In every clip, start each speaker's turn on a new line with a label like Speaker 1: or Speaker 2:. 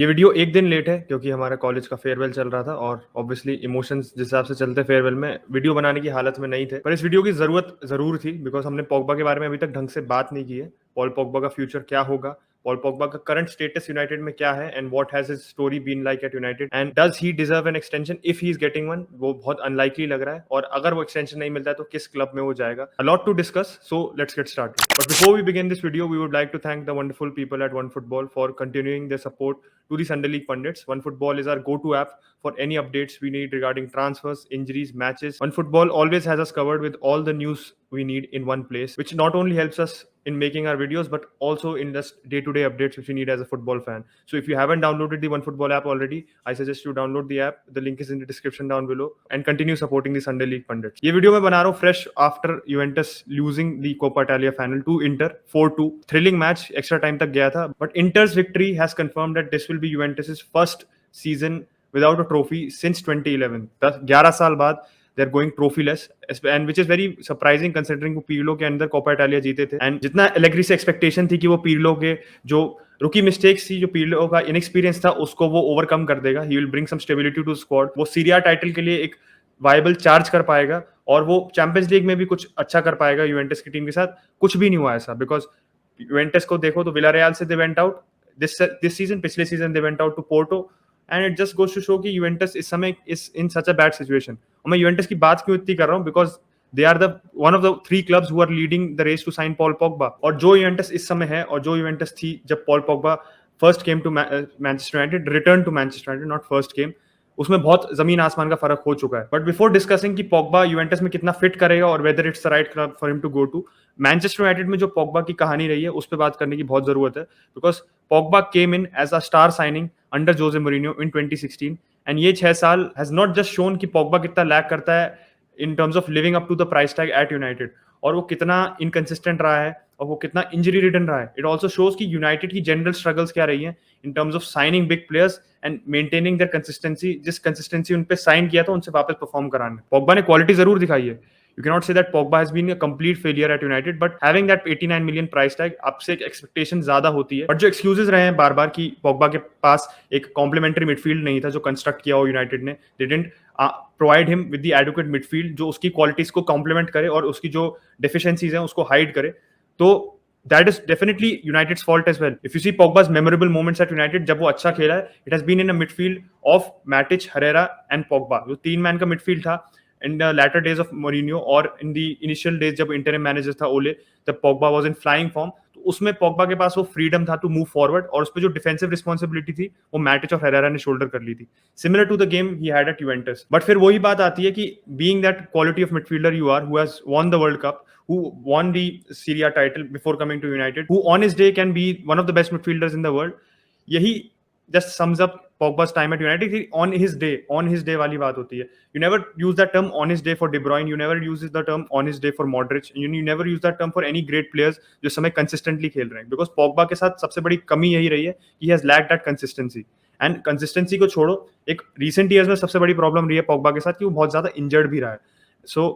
Speaker 1: ये वीडियो 1 दिन लेट है क्योंकि हमारा कॉलेज का फेयरवेल चल रहा था और ऑब्वियसली इमोशंस जिस हिसाब से चलते हैं फेयरवेल में, वीडियो बनाने की हालत में नहीं थे। पर इस वीडियो की ज़रूरत ज़रूर थी बिकॉज़ हमने पोग्बा के बारे में अभी तक ढंग से बात नहीं की है। पॉल पोग्बा का फ्यूचर क्या होगा? पॉल पोग्बा का करंट स्टेटस यूनाइटेड में क्या है and what has his story been like at United and does he deserve an extension if he is getting one? वो बहुत अनलाइकली लग रहा है और अगर वो एक्सटेंशन नहीं मिलता है तो किस क्लब में वो जाएगा? A lot to discuss, so let's get started. But before we begin this video, we would like to thank the wonderful people at One Football for continuing their support to the Sunday League pundits. OneFootball is our go-to app for any updates we need regarding transfers, injuries, matches. OneFootball always has us covered with all the news we need in one place, which not only helps us in making our videos, but also in just day-to-day updates which we need as a football fan. So if you haven't downloaded the OneFootball app already, I suggest you download the app. The link is in the description down below and continue supporting the Sunday League pundits. ये video मैं बना रहा हूँ fresh after Juventus losing the Coppa Italia final to Inter 4-2. Thrilling match, extra time तक गया था, but Inter's victory has confirmed that this will be Juventus's first season without a trophy since 2011. 11 साल बाद they're going trophyless, and which is very surprising considering वो पीरलो के अंदर Coppa Italia जीते थे एंड जितना एलेग्री से एक्सपेक्टेशन थी कि वो पीरलो के जो रुकी मिस्टेक्स थी, जो पीरलो का इनएक्सपीरियंस था, उसको वो ओवरकम कर देगा। He will bring some stability to squad. वो सीरिया टाइटल के लिए एक वायबल चार्ज कर पाएगा और वो चैंपियंस लीग में भी कुछ अच्छा कर पाएगा यूवेंटस की टीम के साथ। कुछ भी नहीं हुआ ऐसा बिकॉज यूवेंटस को देखो तो विलारियल से they went out this season, पिछले season they went out to Porto and it just goes to show कि यूवेंटस इस समय is in such a bad situation. और मैं यूवेंटस की बात क्यों इतनी कर रहा हूँ because they are the one of the 3 clubs who are leading the race to sign Paul Pogba. और जो यूवेंटस इस समय है और जो यूवेंटस थी जब Paul Pogba first came to Manchester United, return to Manchester United, not first came, उसमें बहुत जमीन आसमान का फर्क हो चुका है। बट बिफोर डिस्कसिंग कि पोग्बा यूवेंटस में कितना फिट करेगा और whether it's the right club for him to go to, Manchester United में जो पोग्बा की कहानी रही है उस पर बात करने की बहुत जरूरत है because Pogba came in as a star signing under Jose Mourinho in 2016 and ये 6 साल हैज नॉट जस्ट शोन कि पोग्बा कितना लैक करता है in terms of living up to the price tag at United और वो कितना इनकंसिस्टेंट रहा है और वो कितना इंजरी रिडन रहा है। इट ऑल्सो शोज कि यूनाइटेड की जनरल स्ट्रगल्स क्या रही है in terms of signing big players and maintaining their consistency. जिस कंसिस्टेंसी उन पे साइन किया था उनसे वापस परफॉर्म कराना। पोग्बा ने क्वालिटी जरूर दिखाई है, you cannot say that Pogba has been a complete failure at United, but having that 89 million price tag आपसे एक एक्सपेक्टेशन ज्यादा होती है। बट जो एक्सक्यूजेस रहे हैं बार बार कि पोग्बा के पास एक कॉम्प्लीमेंट्री मिडफील्ड नहीं था जो कंस्ट्रक्ट किया हो यूनाइटेड ने, they didn't provide him with the educate midfield जो उसकी क्वालिटीज को कॉम्प्लीमेंट करे और उसकी जो डेफिशिएंसीज हैं उसको हाइड करे, तो that is definitely United's fault as well. If you see Pogba's memorable moments at United, जब वो अच्छा खेला है, it has been in a midfield of Matic, Herrera and Pogba. जो 3 मैन का मिडफील्ड था in the latter days of Mourinho और in the initial days जब interim manager था ओले, तब Pogba was in flying form, तो उसमें Pogba के पास वो फ्रीडम था टू मूव फॉरवर्ड और उस पर जो डिफेंसिव रिस्पॉन्सिबिलिटी थी वो मैटिच और हेरेरा ने शोल्डर कर ली थी, similar to the game he had at Juventus. But फिर वही बात आती है कि being that quality of midfielder you are, who has won the World Cup, who won the Serie A title before coming to United, who on his day can be one of the best midfielders in the world, यही just sums up Pogba's time at United. On his day वाली बात होती है। You never use that term on his day for De Bruyne, you never use the term on his day for Modric, you never use that term for any great players जो समय consistently खेल रहे हैं, because Pogba के साथ सबसे बड़ी कमी यही रही है कि he has lacked that consistency. And consistency को छोड़ो, एक रिसेंट ईयर्स में सबसे बड़ी प्रॉब्लम रही है पोग्बा के साथ कि वो बहुत ज्यादा इंजर्ड भी रहा है। So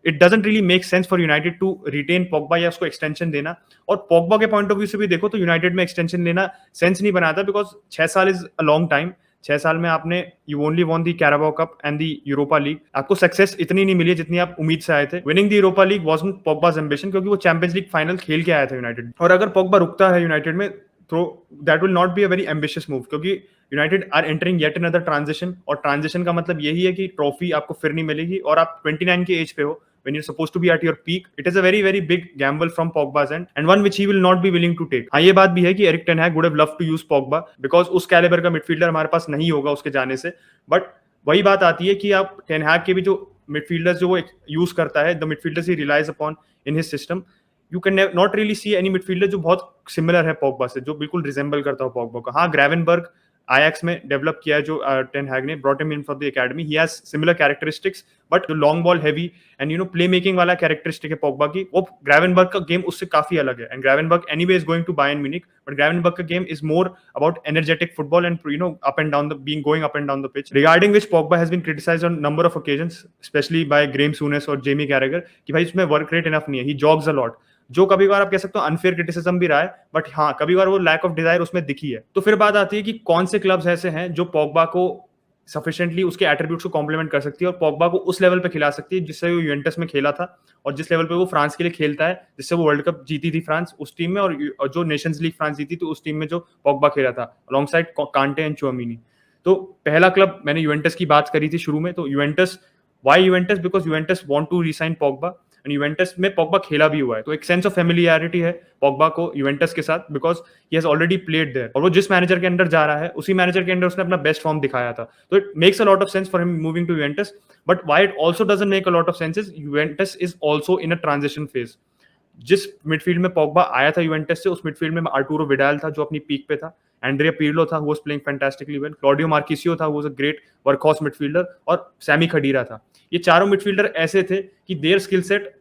Speaker 1: it doesn't really make sense for United to retain Pogba या उसको एक्सटेंशन देना। और पोग्बा के पॉइंट ऑफ व्यू से भी देखो तो यूनाइटेड में एक्सटेंशन लेना सेंस नहीं बनाता बिकॉज 6 साल इज अ लॉन्ग टाइम। 6 साल में आपने you only won the Carabao cup and the Europa league, आपको सक्सेस इतनी नहीं मिली जितनी आप उम्मीद से आए थे। Winning the Europa league wasn't Pogba's ambition क्योंकि वो चैंपियंस लीग फाइनल खेल के आया था यूनाइटेड। और अगर पोग्बा रुकता है यूनाइटेड में तो that will not be a very ambitious move क्योंकि United are entering yet another transition, और ट्रांजिशन का मतलब यही है कि ट्रॉफी आपको फिर नहीं मिलेगी और आप 29 की एज पे हो when you're supposed to be at your peak. It is a very very big gamble from Pogba's end and one which he will not be willing to take. हाँ, ये बात भी है कि Erik ten Hag would have loved to use Pogba because उस calibre का midfielder हमारे पास नहीं होगा उसके जाने से। बट वही बात आती है कि आप टेन हैग के भी जो मिडफील्डर्स जो वो यूज करता है, the midfielders he relies upon in his system, you can not really see any midfielder जो बहुत सिमिलर है पोग्बा से, जो बिल्कुल रिजेंबल करता हो पोग्बा को। हाँ, ग्रेवेनबर्ग आयाक्स में डेवलप किया है जो टेन हैग ने, brought him in from the academy, he has similar characteristics, but जो long ball heavy and playmaking वाला कैरेक्टरिस्टिक है पोग्बा की, वो ग्रेवेनबर्ग का गेम उससे काफी अलग है। And Gravenberch anyway is going to Bayern Munich, but Gravenberch का game is more about energetic football and up and down the being going up and down the pitch, regarding which Pogba has been criticised on number of occasions specially by Graeme Souness और Jamie कैरेगर कि भाई इसमें work rate enough नहीं है, ही जॉग्स a lot. जो कभी-कभार आप कह सकते हो अनफेयर क्रिटिसिज्म भी रहा है, बट हाँ, कभी-कभार वो लैक ऑफ डिजायर उसमें दिखी है। तो फिर बात आती है कि कौन से क्लब्स ऐसे हैं जो पोग्बा को सफिशिएंटली उसके एट्रिब्यूट्स को कॉम्प्लीमेंट कर सकती है और पोग्बा को उस लेवल पे खिला सकती है जिससे वो यूवेंटस में खेला था और जिस लेवल पे वो फ्रांस के लिए खेलता है, जिससे वो वर्ल्ड कप जीती थी फ्रांस उस टीम में और जो नेशंस लीग फ्रांस जीती थी उस टीम में जो पोग्बा खेला था अलोंगसाइड कांटे एंड चुआमिनी। तो पहला क्लब मैंने यूवेंटस की बात करी थी शुरू में, तो Juventus, why Juventus? Because Juventus want to re-sign Pogba and Juventus में पोग्बा खेला भी हुआ है, तो एक सेंस ऑफ फैमिलियरिटी है पोग्बा को यूवेंटस के साथ because he has already played there और वो जिस मैनेजर के अंडर जा रहा है उसी मैनेजर के अंडर उसने अपना बेस्ट फॉर्म दिखाया था, तो it makes a lot of sense for him moving to Juventus. But why it also doesn't make a lot of sense is Juventus is also in a transition phase. जिस midfield में Pogba आया था Juventus से, उस midfield में Arturo Widal था जो अपनी पीक पे था, एंड्रिया पिर्लो था who was playing fantastically well, Claudio Marchisio था who was a great workhorse midfielder और सैमी खडीरा था। ये चारों मिडफील्डर ऐसे थे कि their skill set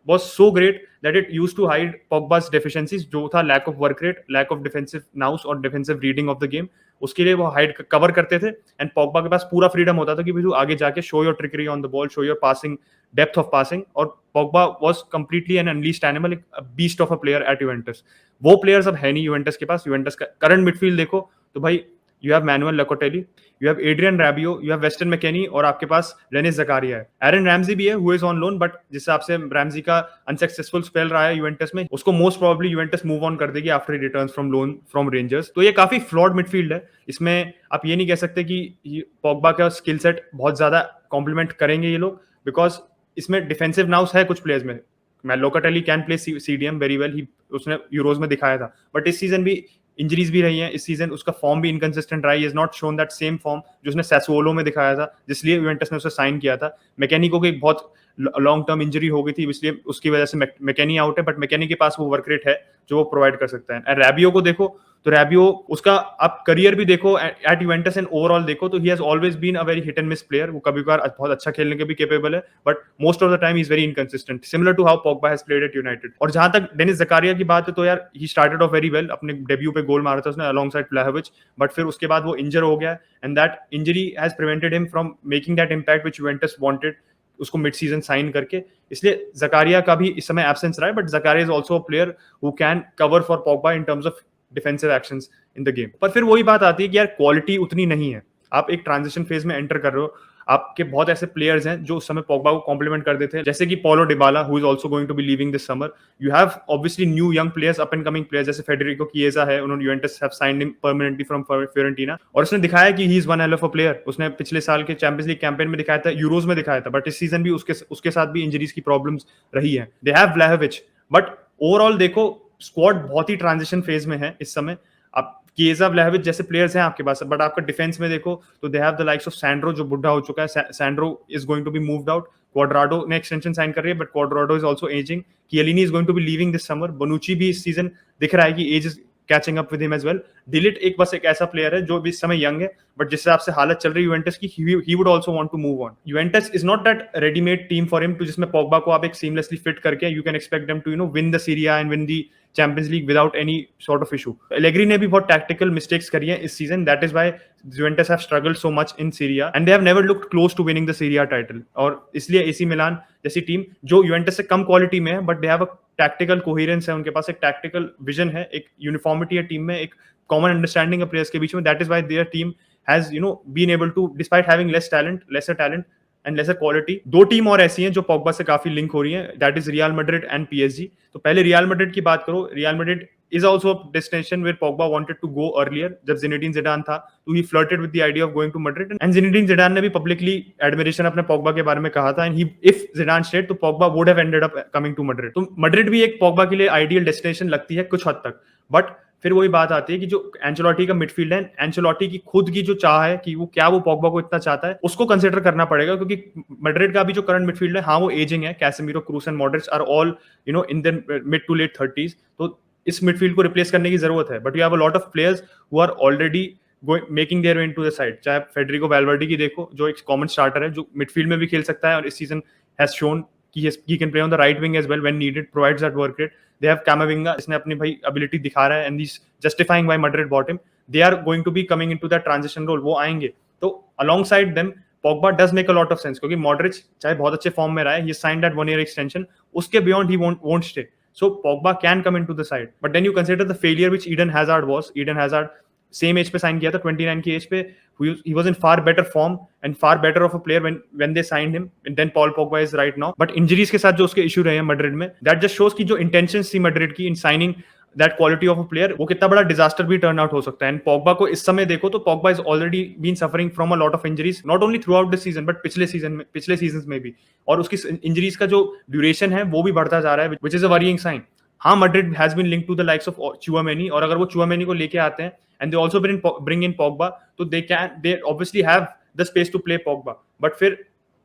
Speaker 1: was so great that it used to hide Pogba's deficiencies, जो था lack of work rate, lack of defensive nous और defensive reading of the game, उसके लिए वो हाइड कवर करते थे एंड पोग्बा के पास पूरा फ्रीडम होता था कि भाई तू आगे जाके show your trickery on the ball, show your passing, depth of passing, और Pogba was completely an unleashed animal, एक beast of a player at Juventus. वो प्लेयर्स अब है नहीं यूवेंटस के पास। यूवेंटस का करंट मिडफील्ड देखो तो भाई you have Manuel Locatelli, you have Adrien Rabiot, you have Weston McKennie और आपके पास रेनिस ज़कारिया है। एरन रैमजी भी है who is on loan, but जिस हिसाब से रैमजी का अनसक्सेसफुल स्पेल रहा है यूवेंटस में, उसको most probably Juventus move on कर देगी after he returns from loan from rangers. तो ये काफी फ्लॉड मिडफील्ड है। इसमें आप ये नहीं कह सकते कि पोग्बा का स्किल सेट बहुत ज्यादा कॉम्प्लीमेंट करेंगे ये लोग, बिकॉज इसमें डिफेंसिव नाउस है कुछ प्लेयर्स में। मैं Locatelli can play CDM very well, उसने यूरोज में दिखाया था, बट इस सीजन भी इंजरीज भी रही हैं, इस सीजन उसका फॉर्म भी इनकंसिस्टेंट रहा है, he has not shown that same form जो उसने सैसुओलो में दिखाया था, जिसलिए यूवेंटस ने उसे साइन किया था। मैकेनिको को एक बहुत लॉन्ग टर्म इंजरी हो गई थी, इसलिए उसकी वजह से मैकेनी आउट है, बट मैकेनी के पास वो वर्क रेट है जो वो प्रोवाइड कर सकता है। रैबियो को देखो तो रैबियो, उसका आप करियर भी देखो एट यूवेंटस एंड ओवरऑल देखो तो he has always been a very hit and miss player. वो कभी कभार बहुत अच्छा खेलने के भी कैपेबल है, but most of the time he is very inconsistent, similar to how Pogba has played at United. और जहां तक डेनिस ज़कारिया की बात है तो यार he started off very well, अपने डेब्यू पे गोल मारा था उसने अलोंगसाइड व्लाहोविच, बट फिर उसके बाद वो इंजर हो गया and that injury has prevented him from making that impact which Juventus wanted उसको मिड सीजन साइन करके। इसलिए ज़कारिया का भी इस समय एब्सेंस रहा है, but Zacharia is also a player who can cover for Pogba in terms of defensive actions in the game. पर फिर वही बात आती है कि यार क्वालिटी उतनी नहीं है। आप एक ट्रांजिशन फेज में एंटर कर रहे हो, आपके बहुत ऐसे प्लेयर्स हैं जो उस समय पोग्बा को कॉम्प्लीमेंट कर देते हैं, जैसे कि Paulo Dybala who is also going to be leaving this summer. You have obviously new young players, up and coming players, जैसे फेडरिको किएजा है, उन्होंने Juventus have signed him permanently from Fiorentina, और उसने दिखाया कि he is one hell of a player. उसने पिछले साल के चैंपियंस लीग कैंपेन में दिखाया था, यूरोज में दिखाया था, बट इस सीजन भी उसके साथ भी इंजरीज की प्रॉब्लम्स रही है। They have Vlahovic, but overall देखो स्क्वाड बहुत ही ट्रांजिशन फेज में है इस समय। आप किएजा, व्लाहोविच जैसे प्लेयर्स हैं आपके पास, बट आपका डिफेंस में देखो तो they have the likes of Sandro जो बुढ़ा हो चुका है, Sandro is going to be moved out, Cuadrado ने एक्सटेंशन साइन कर रही है, but Cuadrado is also ageing, Chiellini is going to be leaving this summer, Bonucci भी इस सीजन दिख रहा है कि age is catching up with him as well. Delete एक बस एक ऐसा प्लेयर है जो भी इस समय यंग है, बट जिस हिसाब से हालत चल रही है यूवेंटस की, he would also want to move on. Juventus is not that readymade team for him to, जिसमें पोग्बा को आप एक सीमलेसली फिट करके you can expect them to win the Serie A and win the Champions League without any sort of issue. Allegri ने भी बहुत tactical mistakes करी है इस season, that is why Juventus have struggled so much in Serie A and they have never looked close to winning the Serie A title। और इसलिए AC मिलान जैसी team जो Juventus से कम क्वालिटी में है, but they have a tactical coherence है, उनके पास एक टैक्टिकल विजन है, एक यूनिफॉर्मिटी है टीम में, एक कॉमन अंडरस्टैंडिंग है प्लेयर्स के बीच में। That is why their team has been able to, despite having lesser talent and lesser quality. दो टीम और ऐसी हैं जो पोग्बा से काफी लिंक हो रही हैं, that is real Madrid and PSG। तो पहले रियल मैड्रिड की बात करो। Real Madrid is also a destination where Pogba wanted to go earlier। जब Zinedine Zidane था तो he flirted with the idea of going to Madrid, and Zinedine Zidane ने भी publicly admiration अपने Pogba के बारे में कहा था, and if Zidane stayed तो Pogba would have ended up coming to Madrid। तो Madrid भी एक Pogba के लिए ideal destination लगती है कुछ हद तक, but फिर वही बात आती है कि जो एंचेलोटी का मिडफील्ड है, एंचेलोटी की खुद की जो चाह है कि वो क्या वो पोग्बा को इतना चाहता है, उसको कंसीडर करना पड़ेगा, क्योंकि मैड्रिड का भी जो करंट मिडफील्ड है, हाँ वो एजिंग है, Casemiro, Kroos and Modric are all in their mid to late 30s, तो इस मिडफील्ड को रिप्लेस करने की जरूरत है। But you have a lot of players who are already making their way into the side. चाहे Federico Valverde की देखो जो एक कॉमन स्टार्टर है, जो मिडफील्ड में भी खेल सकता है, और इस सीजन हैज शोन कि he can play on the right wing as well when needed, provides that work rate। They have Camavinga, इसने अपनी भाई ability दिखा रहा है, and he's justifying why Madrid bought him। They are going to be coming into that transition role, वो आएंगे। तो alongside them Pogba does make a lot of sense, क्योंकि Modric चाहे बहुत अच्छे फॉर्म में रहा है, he signed that 1 year extension, उसके beyond he won't stay। So Pogba can come into the side. But then you consider the failure which Eden Hazard was. Eden Hazard same age पे sign किया था 29 की as पे. He was in far better form and far better of a player when they signed him than Paul Pogba is right now. But injuries के साथ जो उसके issue रहे हैं मैड्रिड में, that just shows कि जो intentions थी मैड्रिड की in signing that quality of a player, वो कितना बड़ा डिजास्टर भी टर्न आउट हो सकता है. एंड पोग्बा को इस समय देखो तो Pogba is already been suffering from a lot of injuries, not only throughout the season but पिछले सीजन में भी. और उसकी इंजरीज का जो ड्यूरेशन है वो भी बढ़ता जा रहा है, which is a worrying sign. हाँ, Madrid has been linked to the likes of Tchouameni, और अगर वो चुआमेनी को लेके आते हैं and they also bring in Pogba, तो they obviously have the space to play Pogba. But फिर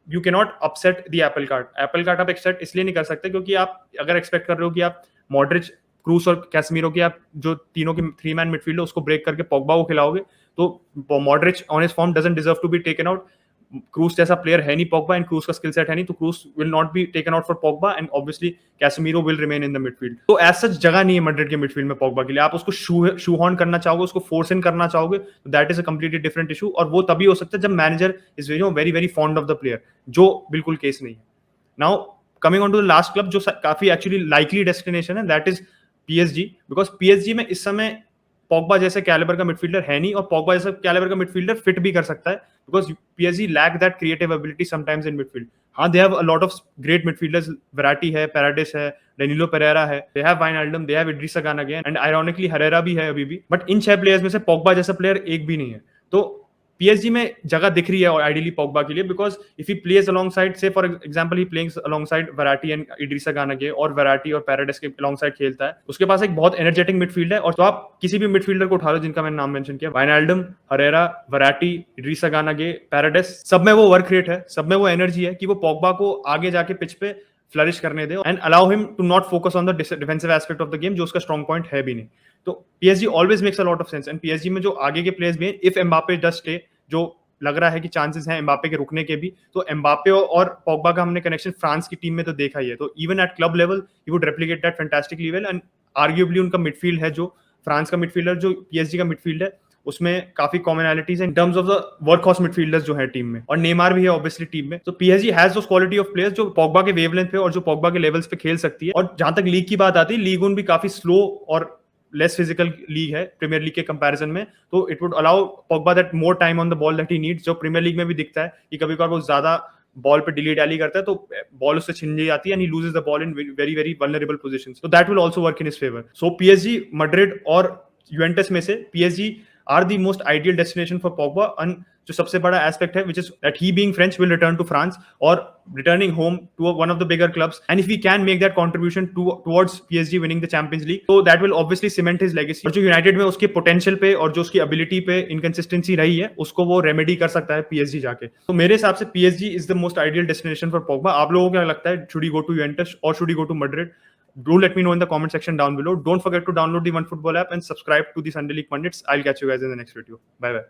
Speaker 1: you can not upset the apple cart आप एक्सेप्ट इसलिए नहीं कर सकते क्योंकि आप अगर एक्सपेक्ट कर रहे हो कि आप मॉड्रिच, क्रूस और कैसमीरो की आप जो तीनों की 3-मैन मिडफील्ड है उसको ब्रेक करके पोग्बा को खिलाओगे, तो Modric on his form doesn't deserve to be taken out. Kroos जैसा प्लेयर है नहीं पोग्बा, एंड क्रूस का स्किल सेट है नहीं, तो Kroos will not be taken out for Pogba, and obviously Casemiro will remain in the midfield. तो as such जगह नहीं है मैड्रिड के मिडफील्ड में पोग्बा के लिए. आप उसको शू हॉर्न करना चाहोगे, उसको फोर्स इन करना चाहोगे, तो that is a completely different issue. और वो तभी हो सकता है जब manager is very very fond of the player, जो बिल्कुल केस नहीं है. Now coming on to the last club जो काफी एक्चुअली लाइकली डेस्टिनेशन है, that is PSG, because PSG में इस समय पोग्बा जैसे कैलिबर का मिडफील्डर है नहीं, और पोग्बा जैसा कैलिबर का मिडफील्डर फिट भी कर सकता है, because PSG lack that creative ability sometimes in midfield. हाँ, they have a lot of great midfielders, Verratti है, पैराडिस है, डेनिलो पेरेरा है, दे हैव वाइनल्डम, दे हैव इड्रिसा गाना अगेन, एंड आयरॉनिकली हरेरा भी है अभी भी. बट इन 6 प्लेयर्स में से पोग्बा जैसा प्लेयर एक भी नहीं है. तो PSG में जगह दिख रही है और आइडियली पोग्बा के लिए, because if he plays alongside, say for example he playing alongside Verratti and Idrissa Gana Gueye, और वैराटी और पैराडिस के अलोंगसाइड खेलता है, उसके पास एक बहुत एनर्जेटिक मिडफील्ड है. और तो आप किसी भी मिडफील्डर को उठा लो जिनका मैंने नाम मेंशन किया, वाइनल्डम, हरेरा, वैराटी, इड्रिसा गानागे, पैराडिस, सब में वो वर्क रेट है, सब में वो एनर्जी है कि वो पोग्बा को आगे जाके पिच पे फ्लरिश करने दे and allow him to not focus on the defensive aspect of the game, जो उसका स्ट्रॉन्ग पॉइंट है भी नहीं. तो PSG always makes a lot of sense, and PSG में जो आगे के प्लेयर्स भी हैं, इफ एम्बापे डज स्टे, जो लग रहा है कि चांसेस हैं एम्बापे के रुकने के भी, तो एम्बापे और पोग्बा का हमने कनेक्शन फ्रांस की टीम में तो देखा ही है. तो even at club level he would replicate that fantastically well, and arguably उनका मिडफील्ड है, जो फ्रांस का मिडफील्डर जो PSG का मिडफील्ड है, उसमें काफी commonalities in terms of the work horse midfielders जो है टीम में, और नेमार भी है ऑब्वियसली टीम में. तो PSG has those quality of players जो पोग्बा के वेवलेंथ पे और जो पोग्बा के लेवल्स पे खेल सकती है. और जहां तक लीग की बात आती है, लीग उन भी काफी स्लो और लेस फिजिकल लीग है प्रीमियर लीग के कंपैरिजन में, तो it would allow Pogba that more time on the ball that he needs, जो प्रीमियर लीग में भी दिखता है कि कभी कभार वो ज्यादा बॉल पे डिली डैली करता है, तो बॉल उससे छिन जाती है and he loses the ball in very very vulnerable positions, so that will also work in his favor. So PSG, Madrid और यूवेंटस में से PSG are the most ideal destination for Pogba, and जो सबसे बड़ा aspect है, which is that he being French will return to France or returning home to one of the bigger clubs, and if he can make that contribution towards PSG winning the Champions League, so that will obviously cement his legacy. और जो United में उसके potential पे और जो उसकी ability पे inconsistency रही है, उसको वो रेमेडी कर सकता है PSG जाके. तो मेरे हिसाब से PSG is the most ideal destination for Pogba. आप लोगों को क्या लगता है, should he go to Juventus or should he go to Madrid? Do let me know in the comment section down below. Don't forget to download the OneFootball app and subscribe to the Sunday League Pundits. I'll catch you guys in the next video. Bye bye.